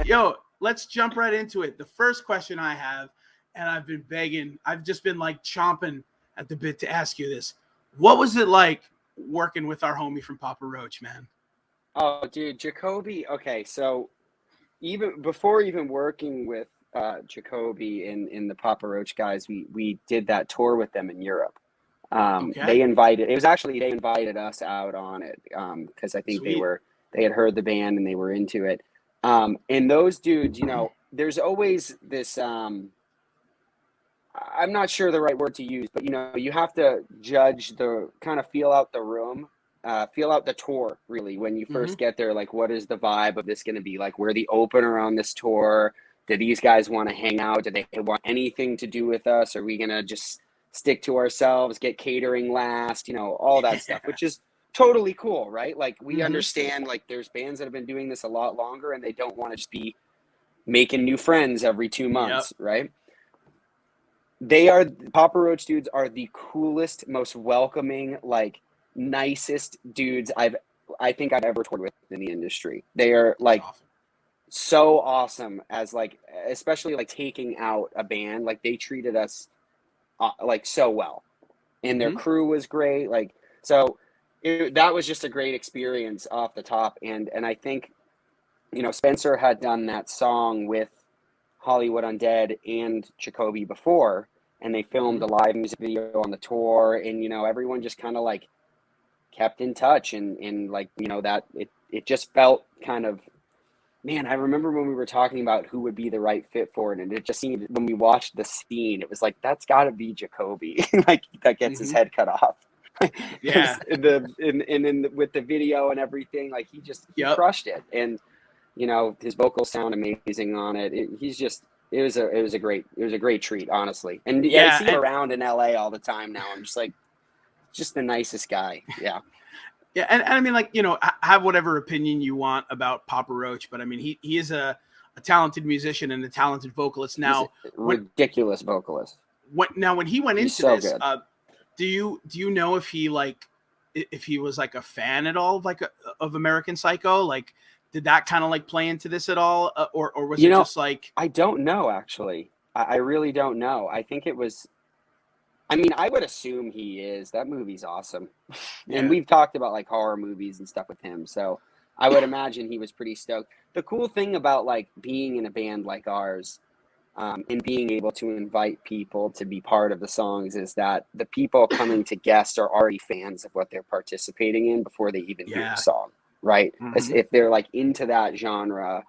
Yo, let's jump right into it. The first question I have, and I've been begging, I've just been like chomping at the bit to ask you this. What was it like working with our homie from Papa Roach, man? Oh, dude, Jacoby. Okay, so even before even working with Jacoby in the Papa Roach guys, we did that tour with them in Europe. Okay. They invited us out on it because I think Sweet. they had heard the band and they were into it. And those dudes, there's always this. I'm not sure the right word to use, but you have to judge the kind of feel out the room, feel out the tour really when you Mm-hmm. first get there. Like, what is the vibe of this going to be? Like, we're the opener on this tour. Do these guys want to hang out? Do they want anything to do with us? Are we going to just stick to ourselves, get catering last, all that stuff, which is totally cool, right? Like, we Mm-hmm. understand, like, there's bands that have been doing this a lot longer and they don't want to just be making new friends every 2 months, Yep. right? Papa Roach dudes are the coolest, most welcoming, like, nicest dudes I think I've ever toured with in the industry. They are like Awesome. so awesome as like, especially like taking out a band. Like, they treated us like so well, and their Mm-hmm. crew was great. Like, so that was just a great experience off the top. And I think, Spencer had done that song with Hollywood Undead and Jacoby before, and they filmed a live music video on the tour, and everyone just kind of like kept in touch, and like, that it just felt kind of, man, I remember when we were talking about who would be the right fit for it, and it just seemed, when we watched the scene, it was like, that's got to be Jacoby. Like, that gets his head cut off. Yeah. With the video and everything, like, he Yep. crushed it, and his vocals sound amazing on it. It was a great treat, honestly. And I see him around in LA all the time now. I'm just like, just the nicest guy. Yeah. Yeah, and I mean, like, have whatever opinion you want about Papa Roach, but I mean, he is a talented musician and a talented vocalist. Now, He's a ridiculous vocalist. When he went He's into so this, good. do you know if he was like a fan at all of American Psycho? Like, did that kind of like play into this at all, or was it just like? I don't know, actually. I really don't know. I think it was. I mean, I would assume he is. That movie's awesome. Yeah. And we've talked about like horror movies and stuff with him. So I would imagine he was pretty stoked. The cool thing about like being in a band like ours, and being able to invite people to be part of the songs, is that the people coming to guest are already fans of what they're participating in before they even hear the song, right? Mm-hmm. If they're like into that genre,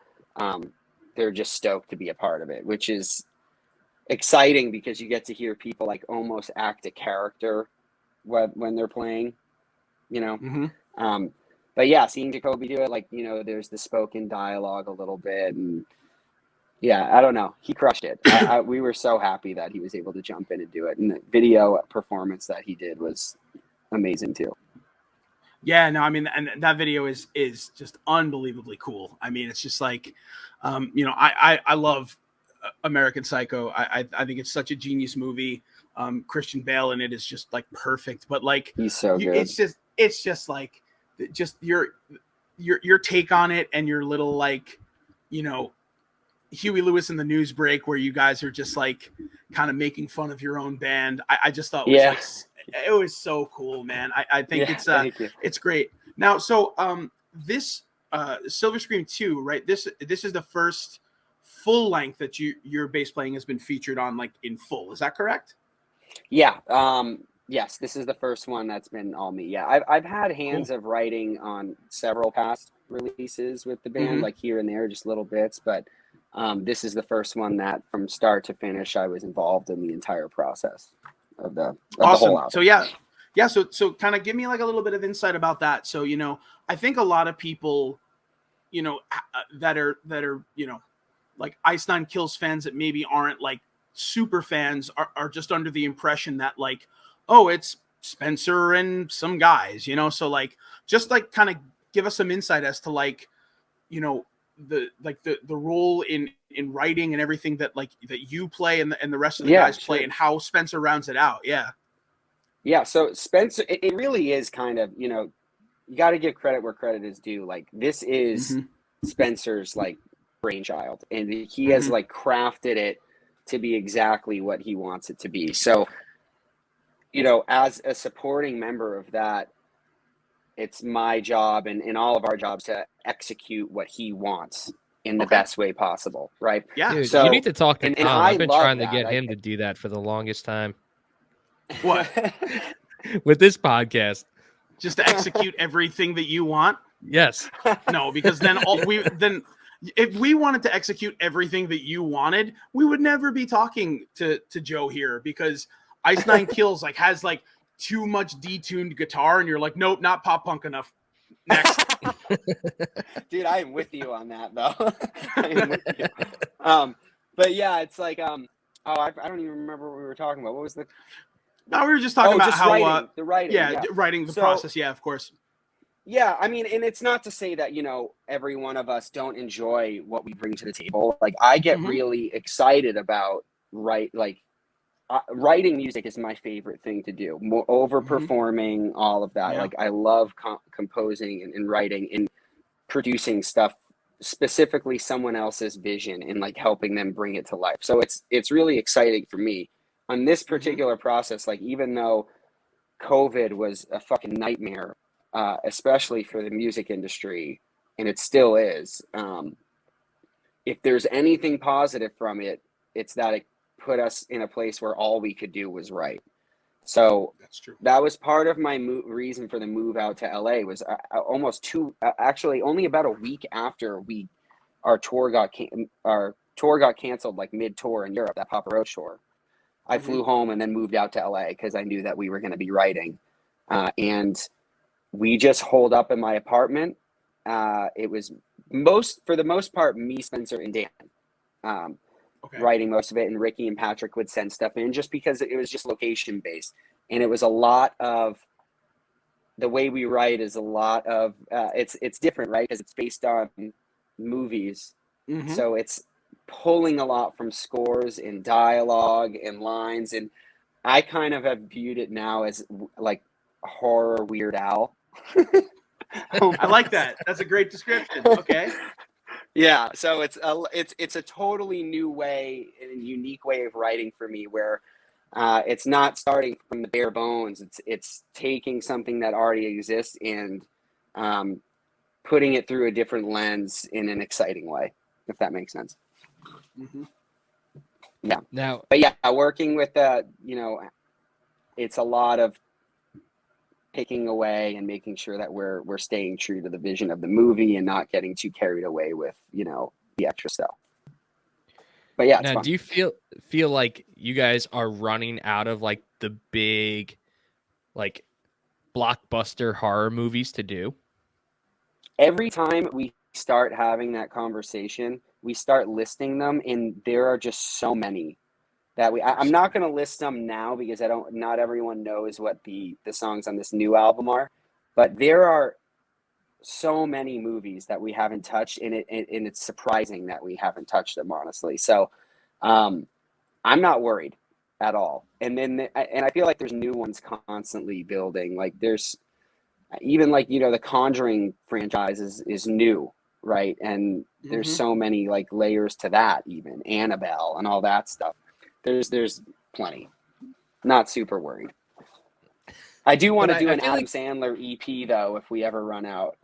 they're just stoked to be a part of it, which is exciting because you get to hear people like almost act a character when they're playing, Mm-hmm. But yeah, seeing Jacoby do it, like, there's the spoken dialogue a little bit, and yeah, I don't know, he crushed it. We were so happy that he was able to jump in and do it, and the video performance that he did was amazing too. Yeah, no, I mean, and that video is just unbelievably cool. I mean, it's just like, I love American Psycho. I think it's such a genius movie. Christian Bale in it is just like perfect, but like, he's so good. It's just like, just your take on it, and your little, like, Huey Lewis and the Newsbreak, where you guys are just like kind of making fun of your own band. I just thought it was so cool, man. I think it's great. Now, so this Silver Scream 2, right? This is the first full length that your bass playing has been featured on, like, in full. Is that correct? Yeah. Yes, this is the first one that's been all me. Yeah, I've had hands of writing on several past releases with the band, like here and there, just little bits, but this is the first one that from start to finish I was involved in the entire process of the whole album. So yeah, so kind of give me like a little bit of insight about that. So, I think a lot of people, that are like Ice Nine Kills fans that maybe aren't like super fans are just under the impression that, like, oh, it's Spencer and some guys, so like, just like kind of give us some insight as to, like, the role in writing and everything that you play and the rest of the guys play, and how Spencer rounds it out. Yeah. So Spencer, it really is kind of, you got to give credit where credit is due. Like, this is Spencer's like brainchild, and he has like crafted it to be exactly what he wants it to be. So, you know, as a supporting member of that, it's my job and all of our jobs to execute what he wants in the best way possible, right? Yeah. Dude, So you need to talk to and Tom. I I've been love trying to that. get him to do that for the longest time. What? With this podcast. Just to execute everything that you want? Yes. No, because then if we wanted to execute everything that you wanted, we would never be talking to Joe here, because Ice Nine Kills like has like too much detuned guitar, and you're like, nope, not pop punk enough. Next. Dude, I am with you on that though. I am with you. But yeah, it's like I don't even remember what we were talking about. What was the? No, we were just talking about how writing, the writing. Yeah, writing the process. Yeah, of course. Yeah, I mean, and it's not to say that, you know, every one of us don't enjoy what we bring to the table. Like, I get really excited about writing music is my favorite thing to do. More over performing, all of that. Yeah. Like, I love composing and writing and producing stuff, specifically someone else's vision, and like helping them bring it to life. So it's really exciting for me on this particular process. Like, even though COVID was a fucking nightmare, especially for the music industry, and it still is. If there's anything positive from it, it's that it put us in a place where all we could do was write. So that's true. That was part of my reason for the move out to LA. Was actually only about a week after our tour got canceled, like mid tour in Europe, that Papa Roach tour. I flew home and then moved out to LA because I knew that we were going to be writing, and we just holed up in my apartment. It was for the most part, me, Spencer, and Dan writing most of it. And Ricky and Patrick would send stuff in just because it was just location based. And it was a lot of the way we write is a lot of, it's different, right? Because it's based on movies. So it's pulling a lot from scores and dialogue and lines. And I kind of have viewed it now as like horror Weird Al. I like that. That's a great description. Okay. Yeah, so it's a totally new way and unique way of writing for me, where it's not starting from the bare bones. It's taking something that already exists and putting it through a different lens in an exciting way, if that makes sense. Yeah. Now, but yeah, working with it's a lot of picking away and making sure that we're staying true to the vision of the movie and not getting too carried away with, the extra stuff. But yeah, now, do you feel like you guys are running out of like the big, like, blockbuster horror movies to do? Every time we start having that conversation, we start listing them, and there are just so many that I'm not going to list them now because not everyone knows what the songs on this new album are, but there are so many movies that we haven't touched, and it's surprising that we haven't touched them, honestly. So I'm not worried at all. And I feel like there's new ones constantly building. Like there's even like, the Conjuring franchise is new, right? And there's so many like layers to that, even Annabelle and all that stuff. There's plenty. Not super worried. I do want to do an Adam Sandler EP though, if we ever run out,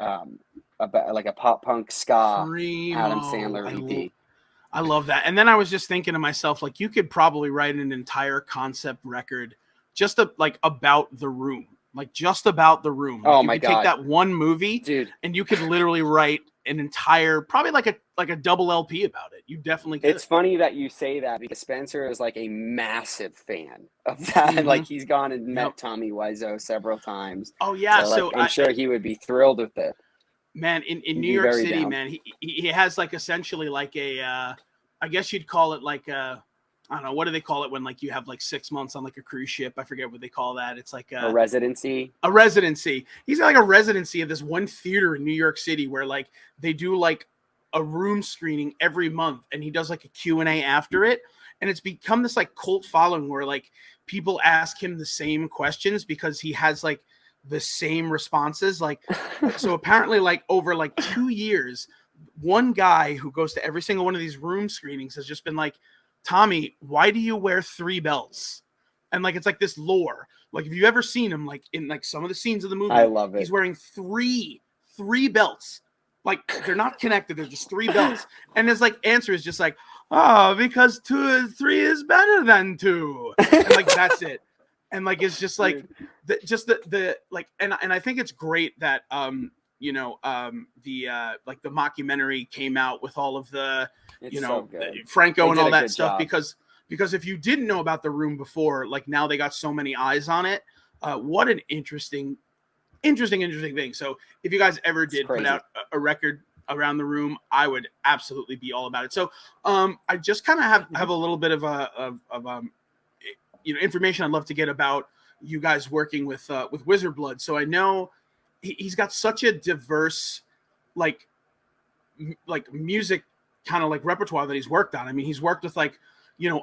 about like a pop punk ska Adam Sandler EP. I love that. And then I was just thinking to myself, like, you could probably write an entire concept record just about The Room. Like, just about The Room. Like, oh you my could God. Take that one movie, dude, and you could literally write an entire, probably like a double LP about it. You definitely could. It's funny that you say that because Spencer is like a massive fan of that. Like, he's gone and met Tommy Wiseau several times. Oh yeah. So I'm sure he would be thrilled with it. Man, in New York City, down. Man, he has like essentially like a, I guess you'd call it like a, I don't know, what do they call it when like you have like 6 months on like a cruise ship? I forget what they call that. It's like a residency. A residency. He's got like a residency at this one theater in New York City where like they do like a room screening every month, and he does like a Q&A after it, and it's become this like cult following where like people ask him the same questions because he has like the same responses. Like, so apparently like over like 2 years, one guy who goes to every single one of these room screenings has just been like, Tommy, why do you wear 3 belts? And like, it's like this lore. Like, if you've ever seen him, like in like some of the scenes of the movie, I love it. he's wearing three belts. Like, they're not connected. They're just 3 belts. And his like answer is just like, oh, because 3 is better than 2. And like, that's it. And like, it's just like, the like, and I think it's great that, the like the mockumentary came out with all of the, Franco and all that stuff, because if you didn't know about The Room before, like now they got so many eyes on it. What an interesting thing. So if you guys ever did put out a record around The Room, I would absolutely be all about it. So I just kind of have a little bit of information I'd love to get about you guys working with Wizard Blood. So I know he's got such a diverse like music kind of like repertoire that he's worked on. I mean, he's worked with like,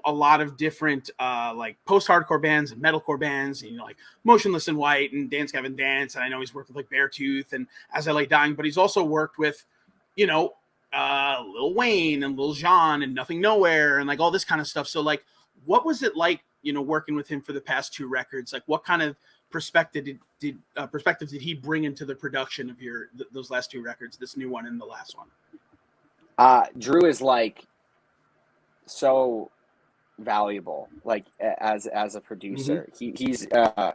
a lot of different like post-hardcore bands and metalcore bands, like Motionless in White and Dance Gavin Dance. And I know he's worked with like Beartooth and As I Lay Dying, but he's also worked with, Lil Wayne and Lil Jon and Nothing Nowhere and like all this kind of stuff. So like, what was it like, working with him for the past 2 records? Like, what kind of perspective did he bring into the production of those last 2 records, this new one and the last one? Drew is like so valuable, like as a producer. He's I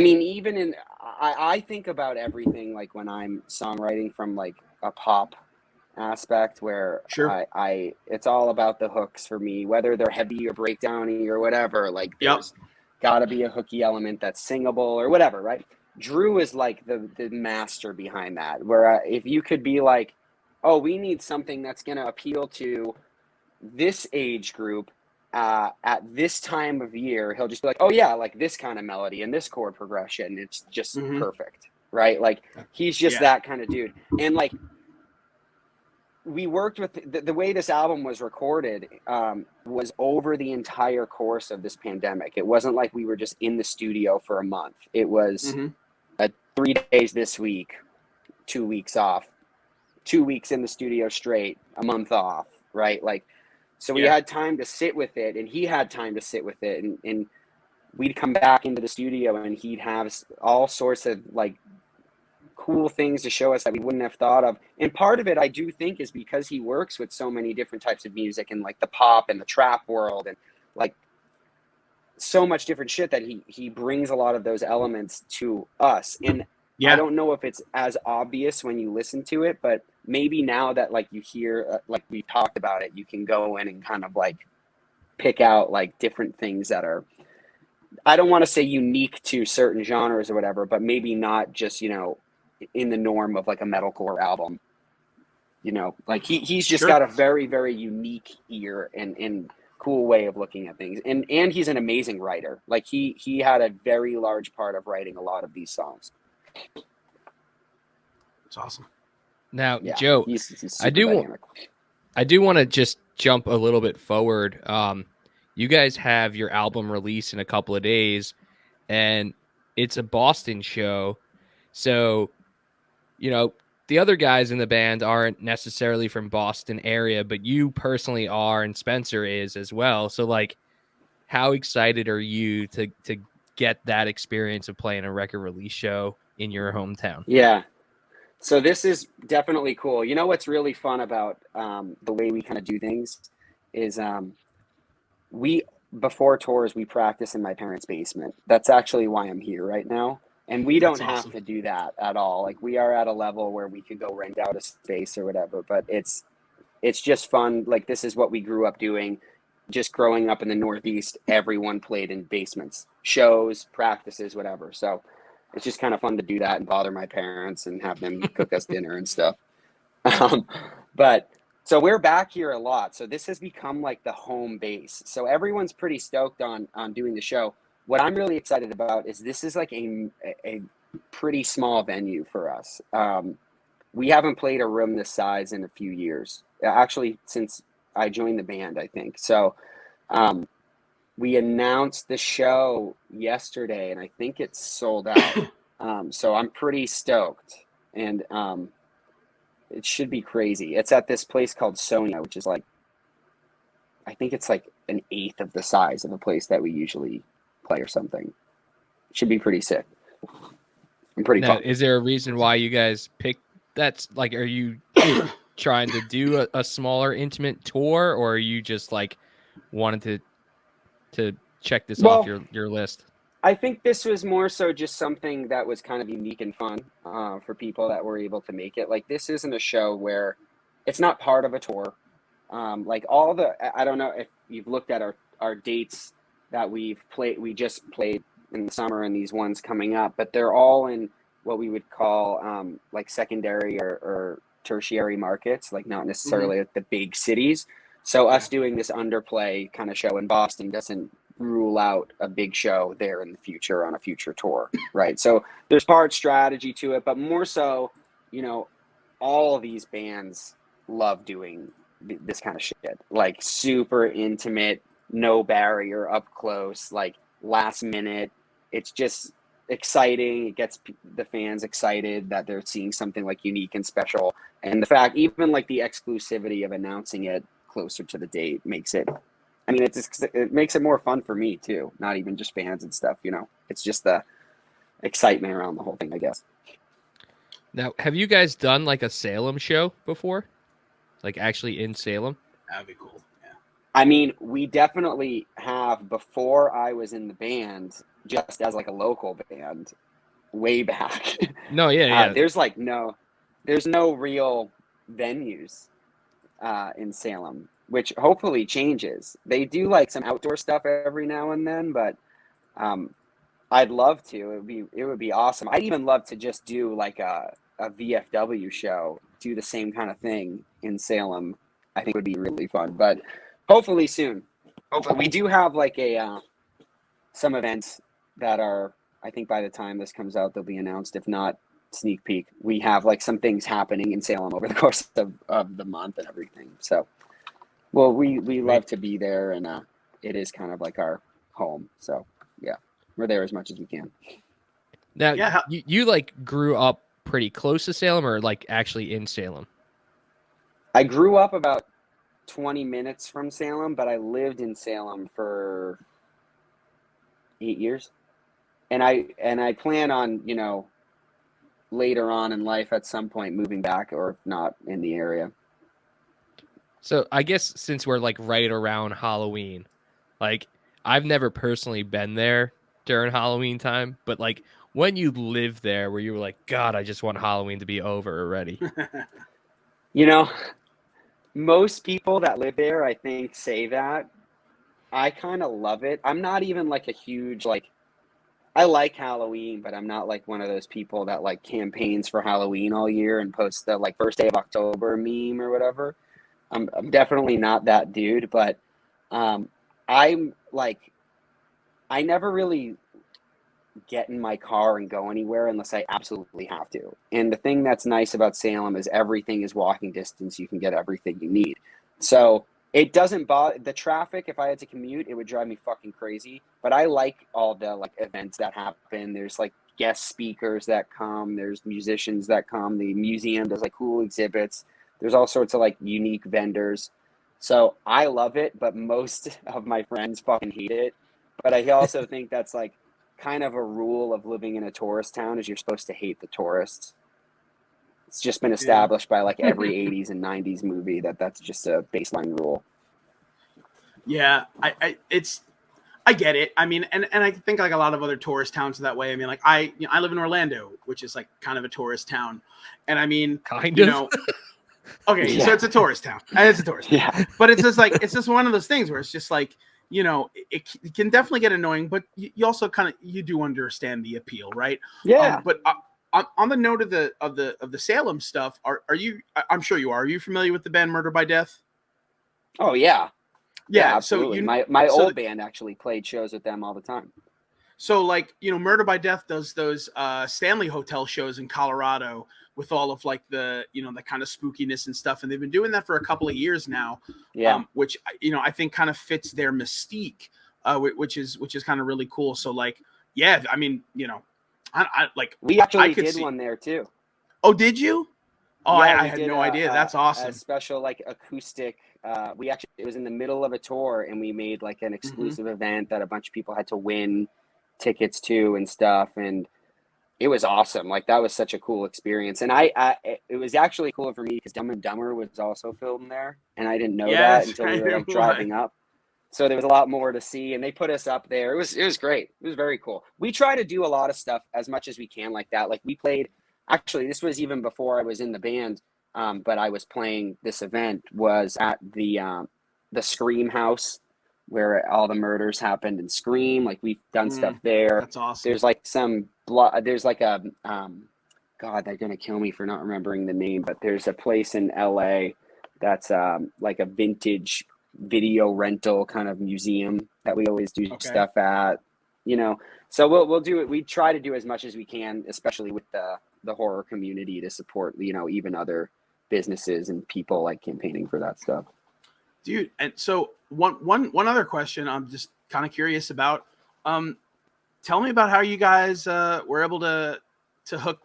mean, even in I think about everything like when I'm songwriting from like a pop aspect where I it's all about the hooks for me, whether they're heavy or breakdowny or whatever. Like there's got to be a hooky element that's singable or whatever, right? Drew is like the master behind that, where if you could be like, oh, we need something that's going to appeal to this age group at this time of year, he'll just be like, oh yeah, like this kind of melody and this chord progression, it's just perfect, right? Like he's just that kind of dude. And like we worked with the way this album was recorded was over the entire course of this pandemic. It wasn't like we were just in the studio for a month. It was 3 days this week, 2 weeks off, 2 weeks in the studio straight, a month off, right? Like, so we had time to sit with it, and he had time to sit with it, and we'd come back into the studio and he'd have all sorts of like cool things to show us that we wouldn't have thought of. And part of it, I do think, is because he works with so many different types of music and like the pop and the trap world and like so much different shit that he brings a lot of those elements to us. And I don't know if it's as obvious when you listen to it, but maybe now that like you hear, like we've talked about it, you can go in and kind of like pick out like different things that are, I don't want to say unique to certain genres or whatever, but maybe not just, in the norm of like a metalcore album, like he's just got a very, very unique ear and cool way of looking at things. And he's an amazing writer. Like he had a very large part of writing a lot of these songs. It's awesome. Now, Joe, he's I do want to just jump a little bit forward. You guys have your album release in a couple of days, and it's a Boston show. So, the other guys in the band aren't necessarily from Boston area, but you personally are, and Spencer is as well. So, like, how excited are you to get that experience of playing a record release show in your hometown? Yeah. So this is definitely cool. You know what's really fun about the way we kind of do things is before tours, we practice in my parents' basement. That's actually why I'm here right now. And we don't have to do that at all. Like we are at a level where we could go rent out a space or whatever, but it's just fun. Like this is what we grew up doing. Just growing up in the Northeast, everyone played in basements, shows, practices, whatever. So it's just kind of fun to do that and bother my parents and have them cook us dinner and stuff. But so we're back here a lot. So this has become like the home base. So everyone's pretty stoked on doing the show. What I'm really excited about is this is like a pretty small venue for us. We haven't played a room this size in a few years, actually, since I joined the band, I think. So we announced the show yesterday, and I think it's sold out. So I'm pretty stoked. And It should be crazy. It's at this place called Sonia, which is like, I think it's like an eighth of the size of a place that we usually play or something. It should be pretty sick. I'm pretty Now, pumped. is there a reason why you guys picked that's like, are you trying to do a smaller intimate tour, or are you just like wanted to check this off Well, your list? I think this was more so just something that was kind of unique and fun for people that were able to make it. Like, this isn't a show where it's not part of a tour. Like all the, I don't know if you've looked at our dates that we just played in the summer and these ones coming up, but they're all in what we would call like secondary or tertiary markets, like not necessarily at the big cities. So us doing this underplay kind of show in Boston doesn't rule out a big show there in the future on a future tour, right? So there's part strategy to it, but more so, you know, all of these bands love doing this kind of shit, like super intimate, no barrier, up close, like last minute. It's just exciting. It gets the fans excited that they're seeing something like unique and special. And the fact, even like the exclusivity of announcing it closer to the date makes it, I mean, it makes it more fun for me too. Not even just fans and stuff, you know, it's just the excitement around the whole thing, I guess. Now, have you guys done like a Salem show before? Like actually in Salem? That'd be cool. Yeah. I mean, we definitely have before I was in the band, just as like a local band, way back. No, yeah. There's no real venues in Salem, which hopefully changes. They do like some outdoor stuff every now and then, but I'd love to. It would be awesome. I'd even love to just do like a VFW show, do the same kind of thing in Salem. I think would be really fun, but hopefully soon. Hopefully we do have like some events that are, I think by the time this comes out, they'll be announced. If not, sneak peek. We have like some things happening in Salem over the course of the month and everything. So, well, we love to be there, and it is kind of like our home. So yeah, we're there as much as we can. Now, Yeah. you like grew up pretty close to Salem, or like actually in Salem? I grew up about 20 minutes from Salem, but I lived in Salem for 8 years. And I plan on, you know, later on in life at some point moving back, or if not, in the area. So I guess since we're like right around Halloween, like I've never personally been there during Halloween time, but like when you live there, where you were like, God, I just want Halloween to be over already. You know, most people that live there, I think, say that. I kind of love it. I'm not even like a huge, like, I like Halloween, but I'm not like one of those people that like campaigns for Halloween all year and posts the like first day of October meme or whatever. I'm definitely not that dude, but I'm like, I never really get in my car and go anywhere unless I absolutely have to. And the thing that's nice about Salem is everything is walking distance. You can get everything you need. So it doesn't bother the traffic. If I had to commute, it would drive me fucking crazy. But I like all the like events that happen. There's like guest speakers that come. There's musicians that come. The museum does like cool exhibits. There's all sorts of like unique vendors. So I love it, but most of my friends fucking hate it. But I also think that's like kind of a rule of living in a tourist town is you're supposed to hate the tourists. It's just been established by like every 80s and 90s movie that's just a baseline rule. Yeah, I get it. I mean, and I think like a lot of other tourist towns are that way. I mean, like I live in Orlando, which is like kind of a tourist town, and I mean, Kind you of. know, okay, so it's a tourist town, and it's a tourist town. Yeah. But it's just one of those things where it's just like, you know, it can definitely get annoying, but you also kind of you do understand the appeal, right? Yeah. But on the note of the Salem stuff, are you? I'm sure you are. Are you familiar with the band Murder by Death? Oh yeah. Yeah. Absolutely. So My old band actually played shows with them all the time. So like, you know, Murder by Death does those Stanley Hotel shows in Colorado with all of like the, you know, the kind of spookiness and stuff. And they've been doing that for a couple of years now, Yeah. which, you know, I think kind of fits their mystique, which is kind of really cool. So like, yeah, I mean, you know, I like We actually could did see... one there too. Oh, did you? Oh, Yeah, I we had did no idea. That's a awesome. special like acoustic. We actually it was in the middle of a tour, and we made like an Hmm. exclusive event that a bunch of people had to win tickets to and stuff, and it was awesome. Like that was such a cool experience, and it was actually cool for me because Dumb and Dumber was also filmed there, and I didn't know that Yes, until we right. were like driving up. So there was a lot more to see, and they put us up there. It was great. It was very cool. We try to do a lot of stuff as much as we can like that. Like we played. Actually, this was even before I was in the band, but I was playing this event was at the Scream House where all the murders happened in Scream. Like we've done stuff there. That's awesome. There's like there's like a God, they're gonna kill me for not remembering the name, but there's a place in LA that's like a vintage video rental kind of museum that we always do stuff at, you know. So we'll do it. We try to do as much as we can, especially with the horror community, to support, you know, even other businesses and people like campaigning for that stuff. Dude, and so one other question I'm just kind of curious about. Tell me about how you guys were able to hook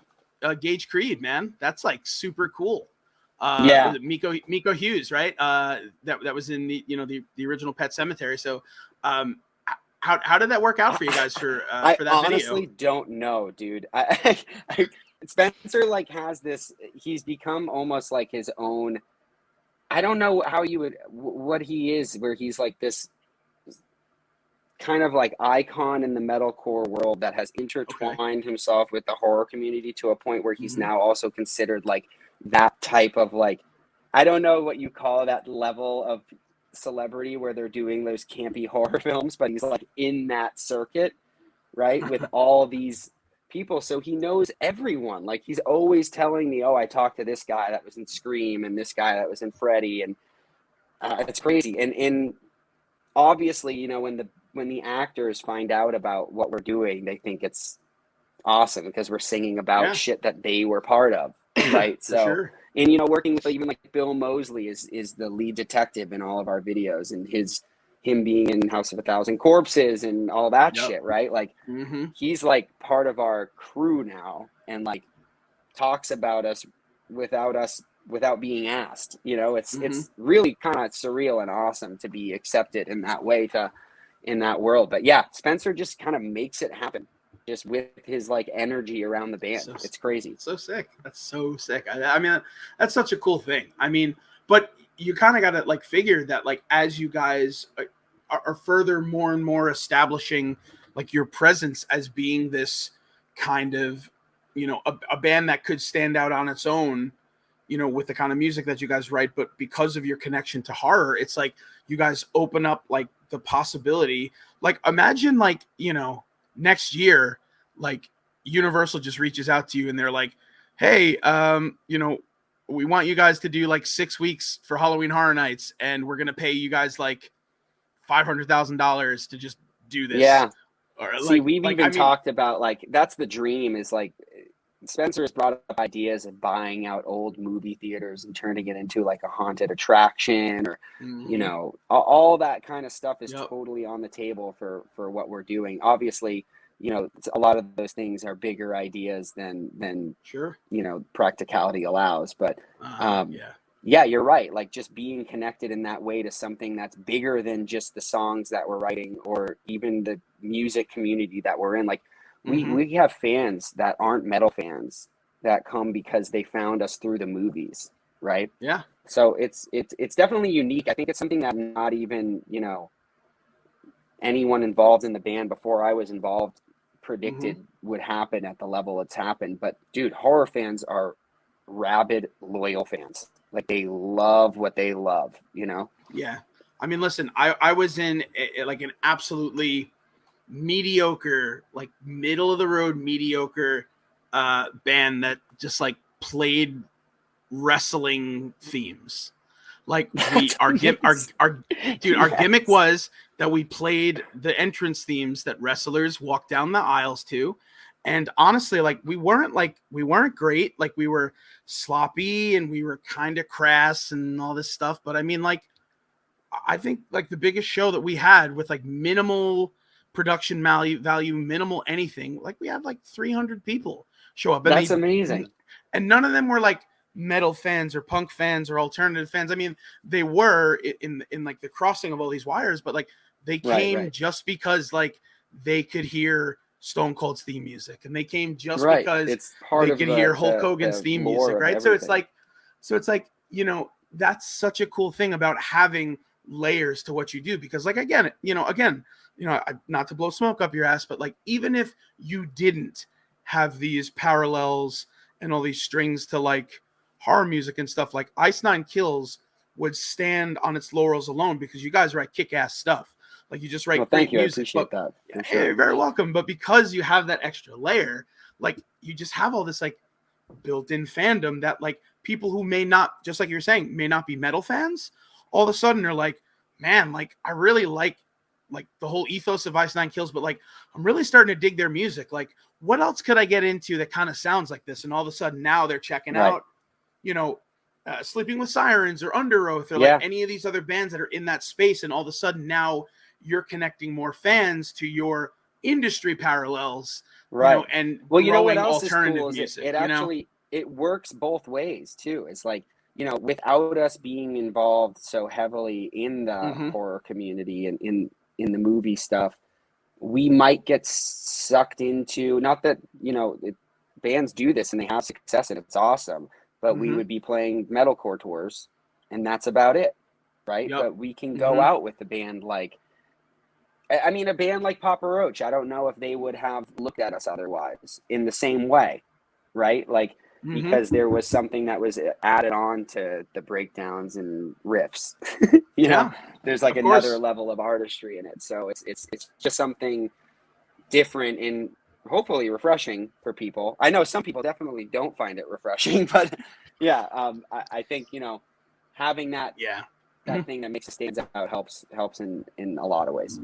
Gage Creed, man. That's like super cool. Yeah. Was it Miko Hughes, right? That was in the, you know, the original Pet Cemetery. So how did that work out for you guys for that video? I honestly don't know, dude. Spencer like has this. He's become almost like his own. I don't know how you would what he is, where he's like this kind of like icon in the metalcore world that has intertwined himself with the horror community to a point where he's now also considered like that type of like, I don't know what you call that level of celebrity where they're doing those campy horror films, but he's like in that circuit, right, with all these people. So he knows everyone. Like he's always telling me, oh, I talked to this guy that was in Scream and this guy that was in Freddy, and it's crazy. And obviously, you know, when the actors find out about what we're doing, they think it's awesome because we're singing about shit that they were part of, right? For sure. And you know, working with even like Bill Moseley is the lead detective in all of our videos, and him being in House of a Thousand Corpses and all that shit, right? Like he's like part of our crew now, and like talks about us without being asked. You know, it's really kind of surreal and awesome to be accepted in that way in that world. But yeah, Spencer just kind of makes it happen just with his like energy around the band. It's crazy. So sick. That's so sick. I mean, that's such a cool thing. I mean, but you kind of got to like figure that like as you guys are further more and more establishing like your presence as being this kind of, you know, a band that could stand out on its own, you know, with the kind of music that you guys write, but because of your connection to horror, it's like you guys open up like the possibility. Like imagine like, you know, next year, like Universal just reaches out to you and they're like, hey, you know, we want you guys to do like 6 weeks for Halloween Horror Nights, and we're gonna pay you guys like $500,000 to just do this. Yeah. Or See, we've even I mean, talked about like that's the dream, is like Spencer has brought up ideas of buying out old movie theaters and turning it into like a haunted attraction, or you know, all that kind of stuff is totally on the table for what we're doing. Obviously, you know, a lot of those things are bigger ideas than sure, you know, practicality allows, but yeah, you're right. Like just being connected in that way to something that's bigger than just the songs that we're writing or even the music community that we're in. Like we have fans that aren't metal fans that come because they found us through the movies, right? Yeah. So it's definitely unique. I think it's something that not even, you know, anyone involved in the band before I was involved predicted would happen at the level it's happened. But dude, horror fans are rabid, loyal fans. Like they love what they love, you know? Yeah. I mean, listen, I was in like an absolutely mediocre, like middle of the road, mediocre band that just like played wrestling themes. Like our gimmick was that we played the entrance themes that wrestlers walk down the aisles to. And honestly, like we weren't great. Like we were sloppy and we were kind of crass and all this stuff. But I mean, like, I think like the biggest show that we had with like minimal production value, minimal anything, like we had like 300 people show up. And that's amazing. And none of them were like metal fans or punk fans or alternative fans. I mean, they were in like the crossing of all these wires, but like they came just because like they could hear Stone Cold's theme music, and they came just because it's part they of could hear Hulk Hogan's theme music, right? So it's like, you know, that's such a cool thing about having layers to what you do, because like again, not to blow smoke up your ass, but like even if you didn't have these parallels and all these strings to like horror music and stuff, like Ice Nine Kills would stand on its laurels alone because you guys write kick-ass stuff. Like you just write great music. I appreciate that. Yeah, sure. You're very welcome. But because you have that extra layer, like you just have all this like built-in fandom that like people who may not, just like you're saying, may not be metal fans, all of a sudden are like, man, like I really like the whole ethos of Ice Nine Kills, but like I'm really starting to dig their music. Like what else could I get into that kind of sounds like this? And all of a sudden now they're checking out, you know, Sleeping with Sirens or Under Oath or like any of these other bands that are in that space. And all of a sudden now you're connecting more fans to your industry parallels, right? You know, and you know what else alternative is cool music. It actually it works both ways too. It's like, you know, without us being involved so heavily in the horror community and in the movie stuff, we might get sucked into, not that, you know, bands do this and they have success and it's awesome, but we would be playing metalcore tours and that's about it, right? But we can go out with the band like, I mean, a band like Papa Roach, I don't know if they would have looked at us otherwise in the same way, right? Like, because there was something that was added on to the breakdowns and riffs. You know, there's like another level of artistry in it. So it's just something different and hopefully refreshing for people. I know some people definitely don't find it refreshing, but I think, you know, having that thing that makes it stand out helps in a lot of ways.